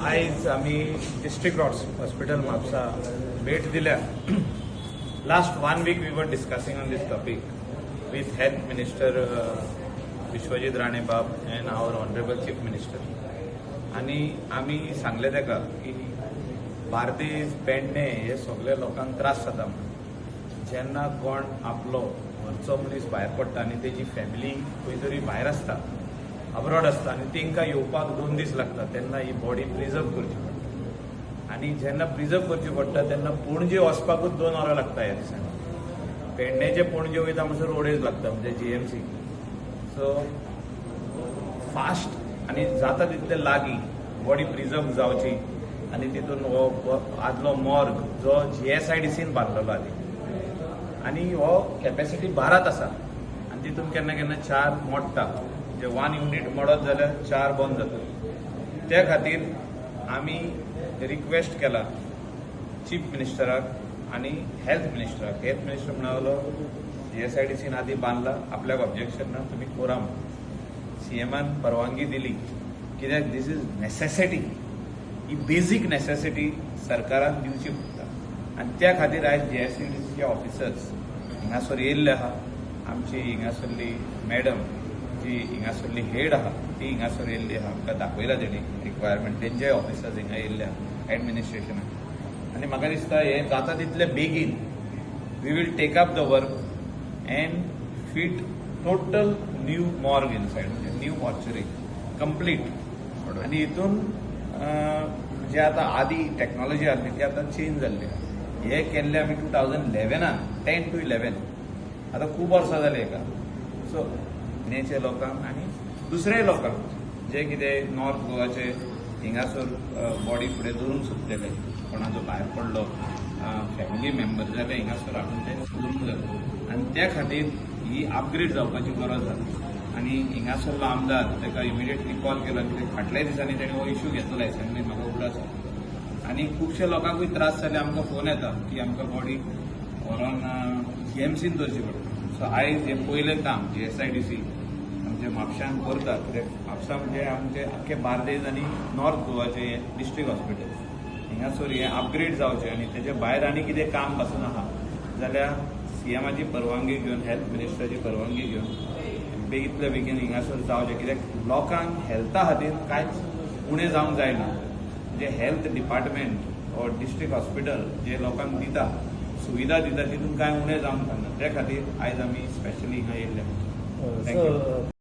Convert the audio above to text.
आयज आमी district hospital Mapusa भेट दिल्या. Last 1 week we were discussing on this topic with Health Minister Vishwajit Rane Bab and our Honorable Chief Minister. आणि आमी सांगले तेका की बार्देस पेडणे हे सगळे लोकांक त्रास जाता म्हणून. जेन्ना कोण आपलो घरचो मनीस भायर पडटा आनी तेजी फॅमिली खंय तरी भायर आसता, अब्रॉड आसता आनी तांकां येवपाक 2 दीस लागता, तेन्ना ही बॉडी प्रिजर्व करची पडटा. आनी जेन्ना प्रिजर्व करची पडटा तेन्ना पणजे वचपाकूच 2 वरां लागता ह्या दिसांनी. पेडणेचे पणजे वयता म्हणसर अडेज लागता म्हणजे GMC. सो फास्ट आनी जाता तितले लागीं बॉडी प्रिजर्व जावची आनी तितून हो आदलो मॉर्ग जो GSIDCन बांदलेलो आदी आनी हो कॅपॅसिटी 12 आसा आनी तितून केन्ना केन्ना 4 मोडटा. जे 1 युनिट मोडत जाल्यार 4 बंद जाता. त्या खातीर आमी रिक्वेस्ट केला चीफ मिनिस्टराक आनी हेल्थ मिनिस्टराक. हेल्थ मिनिस्टर म्हणालो GSIDCन आदी बांदला, आपल्याक ऑब्जेक्शन ना, तुमी कोरा म्हणून. CMन परवानगी दिली कित्याक दीस इज नेसेसिटी. ही बेजीक नेसेसिटी सरकारान दिवची पडटा आनी त्या खातीर आयज GSIDCचे ऑफिसर्स हिंगासर येयल्ले आहा. आमची हिंगासरली मॅडम जी हिंगासरली हेड आहा ती हिंगासर येयल्ली आहा. आमकां दाखयला तेणी रिक्वायरमेंट. तेंचे ऑफिसर्स हिंगा येयल्ले आहा एडमिनिस्ट्रेशनाक. आनी म्हाका दिसता हे जाता तितले बेगीन we will take up the work and fit total new morgue inside, म्हणजे न्यू मॉर्चरी कंप्लीट. आनी हितून जे आतां आदी टॅक्नॉलॉजी आसली ती आतां चेंज जाल्ली. हे केल्ले आमी 2011 10 to 11. आतां खूब वर्सां जाली हेका. सो पेडणेचे लोकांक आनी दुसऱ्याय लोकांक जे कितें नॉर्थ गोवाचे हिंगासर बॉडी फुडें दवरूंक सोदलेले, कोणाचो भायर पडलो फॅमिली मेंबर जाल्यार हिंगासर हाडून ते दवरूंक जाय. आनी त्या खातीर ही अपग्रेड जावपाची गरज आसा. आनी हिंगासरलो आमदार ताका इमिडिएटली कॉल केलो कित्याक फाटल्या दिसांनी ताणें हो इश्यू घेतलो एसेंब्लीन म्हाका उगड आसा. आनी खुबशे लोकांकूय त्रास जाले. आमकां फोन येता की आमकां बॉडी व्हरोन GMCन दवरची पडटा. सो आयज हें पयलें काम GSIDC आमचे म्हापशान करता. कित्याक म्हापसा म्हणजे आमचे आख्खे बार्देस आनी नॉर्थ गोवाचे डिस्ट्रिक्ट हॉस्पिटल. हिंगासर हें अपग्रेड जावचें आनी तेजे भायर आनी कितें काम पासून आहा जाल्यार CMची परवानगी घेवन, हेल्थ मिनिस्टराची परवानगी घेवन बेगितले बेगीन हिंगासर जावचें. कित्याक लोकांक हेल्था खातीर कांयच उणें जावंक जायना. जे health department or district hospital जे लोकांक दिता, सुविधा दिता, तितून कांय उणें जावंक जायना. त्या खातीर आयज आमी स्पेशली हिंगा येयल्ले. थँक्यू.